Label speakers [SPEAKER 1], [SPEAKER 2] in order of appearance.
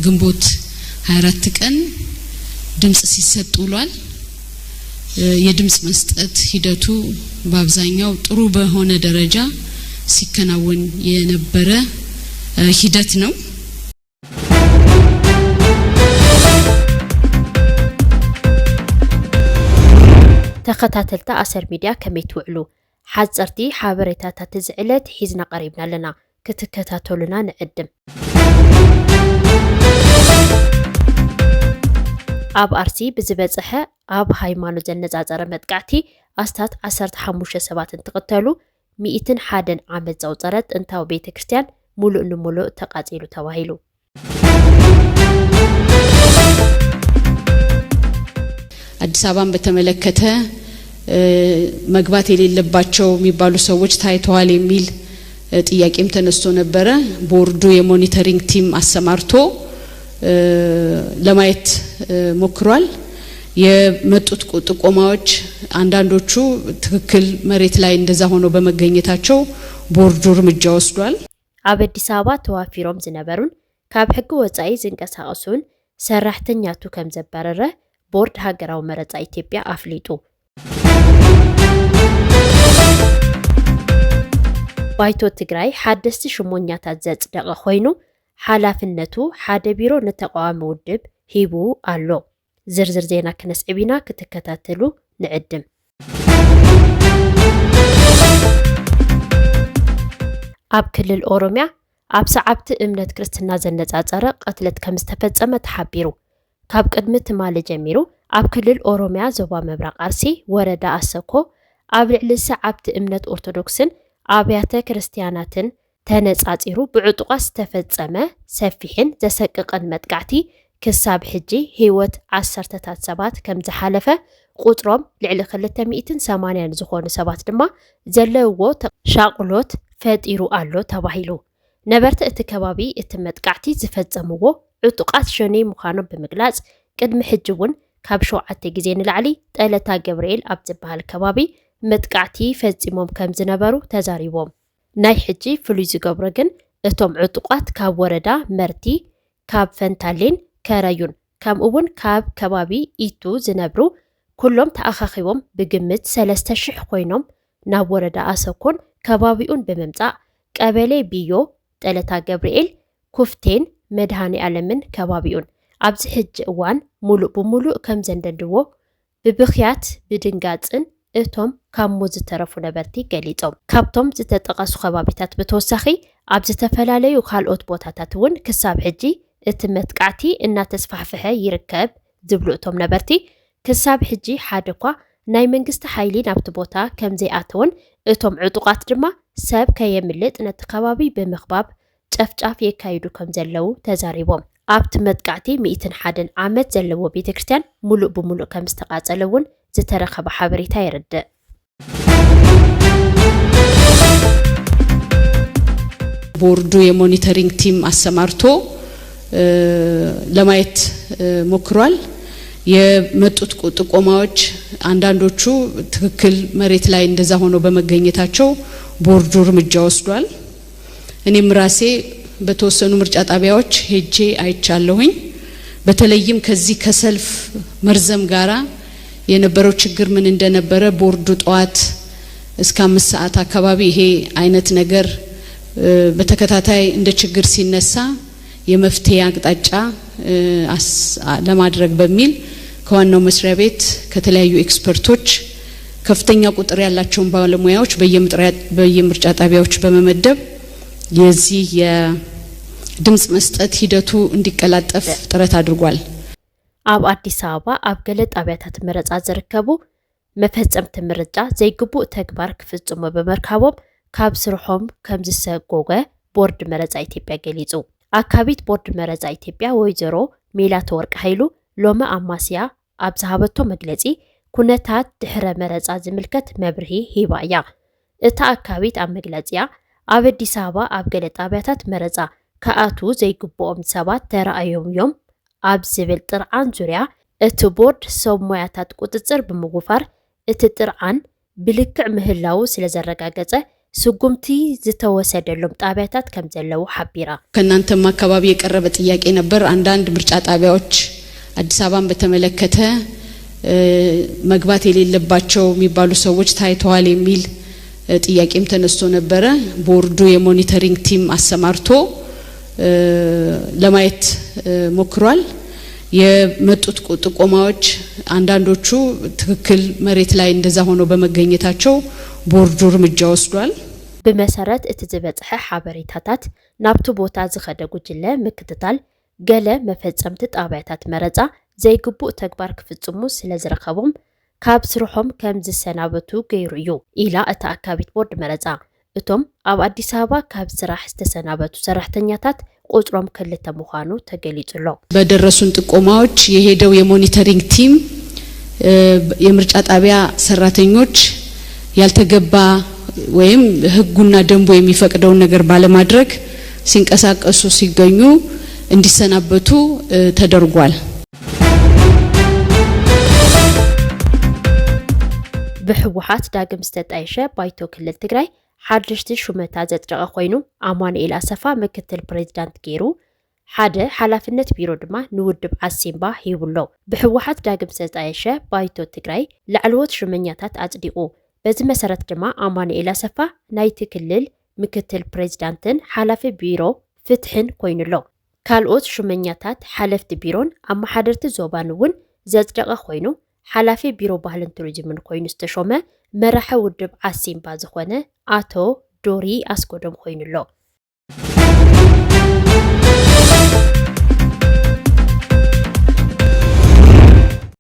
[SPEAKER 1] ግንቦት 24 ቀን ድምጽ ሲሰጥ ውሏል። የድምጽ መስጠት ሂደቱ በአብዛኛው ጥሩ በሆነ ደረጃ ሲከናወን የነበረ ሂደት ነው።
[SPEAKER 2] ተኸታተልታ አሰር ሚዲያ ከመይ ትውዕሉ ሓጸርቲ ሓበሬታታት ዝዕለት ሒዝና ቀሪብና ኣለና ክትከታተሉና ንዕድም። ኣብ አርሲ ብዝበጽሐ ኣብ ሃይማኖት ዘነጻጸረ መጥቃዕቲ ኣስታት 15 ሰባት እንትቕተሉ 101 ዓመት ዘውጸረት ጥንታዊ ቤተክርስትያን ሙሉእ ንሙሉእ ተቃጺሉ ተባሂሉ።
[SPEAKER 1] አዲስ አበባን በተመለከተ መግባት የሌለባቸው የሚባሉ ሰዎች ታይተዋል የሚል ጥያቄም ተነስቶ ነበረ። ቦርዱ የሞኒተሪንግ ቲም አሰማርቶ ለማየት ሞክሯል። የመጡት ጥቆማዎች አንዳንዶቹ ትክክል መሬት ላይ እንደዛ ሆኖ በመገኘታቸው ቦርዱ እርምጃ ወስዷል።
[SPEAKER 2] ኣብ አዲስ አበባ ተዋፊሮም ዝነበሩን ካብ ሕጊ ወጻኢ ዝንቀሳቐሱን ሰራሕተኛቱ ከም ዘባረረ ቦርድ ሃገራዊ መረጻ ኢትዮጵያ አፍሊጡ። ባይቶ ትግራይ ሓደስቲ ሽሞኛታት ዘጽደቀ ኮይኑ ሓላፍነቱ ሓደ ቢሮ ነተቋዋሚ ውድብ ሂቡ ኣሎ። ዝርዝር ዜና ክነስዕቢና ክትከታተሉ ንዕድም። ኣብ ክልል ኦሮሚያ ኣብ ሰዓብቲ እምነት ክርስትና ዘነጻጸረ ቀትለት ከም ዝተፈጸመ ተሓቢሩ። ካብ ቅድሚ ትማሊ ጀሚሩ ኣብ ክልል ኦሮሚያ ዞባ ምብራቅ አርሲ ወረዳ አሰኮ ኣብ ልዕሊ ሰዓብቲ እምነት ኦርቶዶክስን ኣብያተ ክርስቲያናትን ተነጻጺሩ ብዕጡቃት ዝተፈጸመ ሰፊሕን ዘሰቅቅን መጥቃዕቲ ክሳብ ሕጂ ህይወት 10 ሰባት ከም ዝሓለፈ ቁጥሮም ልዕሊ 280 ዝኾኑ ሰባት ድማ ዘለውዎ ሻቅሎት ፈጢሩ ኣሎ ተባሂሉ። ነበርቲ እቲ ከባቢ እቲ መጥቃዕቲ ዝፈጸምዎ ዕጡቃት ሸነይ ምዃኖም ብምግላጽ ቅድሚ ሕጂ እውን ካብ 7 ግዜ ንላዕሊ ጠለታ ገብርኤል ኣብ ዝበሃል ከባቢ መጥቃዕቲ ፈጺሞም ከም ዝነበሩ ተዛሪቦም። ናይ ሕጂ ፍሉይ ዝገብሮ ግን እቶም ዕጡቃት ካብ ወረዳ መርቲ ካብ ፈንታሌን ከረዩን ከምኡ እውን ካብ ከባቢ ኢቱ ዝነብሩ ኩሎም ተኣኻኺቦም ብግምት 3000 ኮይኖም ናብ ወረዳ አሰኮን ከባቢኡን ብምምጻእ ቀበሌ ቢዮ ጠለታ ገብርኤል ኩፍቴን መድሃኒ ዓለምን ከባቢኡን ኣብዚ ሕጂ እዋን ሙሉእ ብሙሉእ ከም ዘንደድዎ ብብኽያት ብድንጋጽን እቶም ካብ ሞት ዝተረፉ ነበርቲ ገሊጾም። ካብቶም ዝተጠቐሱ ከባቢታት ብተወሳኺ ኣብ ዝተፈላለዩ ካልኦት ቦታታት እውን ክሳብ ሕጂ እቲ መጥቃዕቲ እናተስፋሕፈሐ ይርከብ ዝብሉ እቶም ነበርቲ ክሳብ ሕጂ ሓደ እኳ ናይ መንግስቲ ሓይሊ ናብቲ ቦታ ከም ዘይኣተውን እቶም ዕጡቃት ድማ ሰብ ከየምልጥ ነቲ ከባቢ ብምኽባብ ጨፍጫፍ የካይዱ ከም ዘለው ተዛሪቦም። ኣብቲ መጥቃዕቲ 101 ዓመት ዘለዎ ቤተክርስትያን ሙሉእ ብሙሉእ ከም ዝተቃጸለ እውን ዝተረኸበ ሓበሬታ ይርድእ።
[SPEAKER 1] ቦርዱ የሞኒተሪንግ ቲም አሰማርቶ ለማየት ሞክሯል። የመጡት ጥቆማዎች አንዳንዶቹ ትክክል መሬት ላይ እንደዛ ሆኖ በመገኘታቸው ቦርዱ እርምጃ ወስዷል። እኔም ራሴ በተወሰኑ ምርጫ ጣቢያዎች ሄጄ አይቻለሁኝ። በተለይም ከዚህ ከሰልፍ መርዘም ጋራ የነበረው ችግር ምን እንደነበረ ቦርዱ ጧት እስከ 5 ሰዓት አካባቢ ይሄ አይነት ነገር በተከታታይ እንደ ችግር ሲነሳ የመፍትሄ አቅጣጫ ለማድረግ በሚል ከዋናው መስሪያ ቤት ከተለያዩ ኤክስፐርቶች ከፍተኛ ቁጥር ያላቸውን ባለሙያዎች በየምርጫ ጣቢያዎች በመመደብ የዚህ የድምጽ መስጠት ሂደቱ እንዲቀላጠፍ ጥረት አድርጓል።
[SPEAKER 2] ኣብ አዲስ አበባ ኣብ ገለ ጣብያታት መረጻ ዝርከቡ መፈጸምቲ ምርጫ ዘይግቡእ ተግባር ክፍጽሙ በመርካቦም ካብ ስርሖም ከም ዝሰጎገ ቦርድ መረጻ ኢትዮጵያ ገሊጹ። አካቢት ቦርድ መረጻ ኢትዮጵያ ወይዘሮ ሜላቶ ወርቅ ኃይሉ ሎማ አማስያ ኣብ ዝሃበቶ መግለጺ ኩነታት ድሕረ መረጻ ዝምልከት መብርሂ ሂባ እያ። እታ አካቢት ኣብ መግለጺያ ኣብ አዲስ አበባ ኣብ ገለ ጣብያታት መረጻ ከኣቱ ዘይግብኦም ሰባት ተራእዮም እዮም ኣብ ዝብል ጥርዓን ዙርያ እቲ ቦርድ ሰብ ሞያታት ቁጥጥር ብምጉፋር እቲ ጥርዓን ብልክዕ ምህላው ስለ ዘረጋገጸ ስጉምቲ ዝተወሰደሎም ጣቢያታት ከም ዘለው ሓቢራ
[SPEAKER 1] ከናንተም አካባቢ የቀረበ ጥያቄ ነበር አንዳንድ ምርጫ ጣቢያዎች አዲስ አበባን በተመለከተ መግባት የሌለባቸው የሚባሉ ሰዎች ታይተዋል የሚል ጥያቄም ተነስቶ ነበር ቦርዱ የሞኒተሪንግ ቲም አሰማርቶ ለማየት ሞክሯል የመጡት ጥቆማዎች አንዳንዶቹ ትክክል መሬት ላይ እንደዛ ሆኖ በመገኘታቸው ቦርዱ እርምጃ ወስዷል
[SPEAKER 2] በመሰረት እትዝበጽሐ ሓበሬታታት ናብቱ ቦታ ዝኸደ ጉጅለ ምክትታል ገለ መፈጸምቲ ጣቢያታት መረጻ ዘይግቡእ ተግባር ክፍጽሙ ስለዝረኸቦም ካብ ስርሖም ከም ዝሰናበቱ ገይሩ እዩ ኢላ እታ አካቢት ቦርድ መረጻ እቶም ኣብ አዲስ አበባ ካብ ስራሕ ዝተሰናበቱ ሰራሕተኛታት ቁጥሮም ክልተ ምዃኑ ተገሊጹሎ
[SPEAKER 1] በደረሱን ጥቆማዎች የሄደው የሞኒተሪንግ ቲም የምርጫ ጣቢያ ሰራተኞች ያልተገባ ወይም ህጉና ደንቡ የሚፈቅደውን ነገር ባለማድረግ ሲንቀሳቀሱ ሲገኙ እንዲሰናበቱ ተደርጓል
[SPEAKER 2] بحوحات داقم ستايشة بايتو كلل تقراي حادشت شومتا زدرقا خوينو አማኑኤል አሰፋ ምክትል ፕሬዝዳንት ገይሩ ሓደ ሓላፍነት ቢሮ ድማ ንውድብ ዓሲምባ ሂብሎ ብሕወሓት ዳግም ዝተጣየሸ ባይቶ ትግራይ ላዕለዎት ሽመኛታት አጽዲቁ በዚ መሰረት ድማ አማኑኤል አሰፋ ናይቲ ክልል ምክትል ፕሬዝዳንትን ሓላፊ ቢሮ ፍትሕን ኮይኑሎ ካልኦት ሽመኛታት ሓለፍቲ ቢሮን አማሓደርቲ ዞባን እውን ዘጽደቀ ኮይኑ ሓላፊ ቢሮ ባህልን ቱሪዝምን ኮይኑ ዝተሾመ መራሒ ውድብ ዓሲምባ ዝኾነ አቶ ዶሪ አስጎደም ኮይኑሎ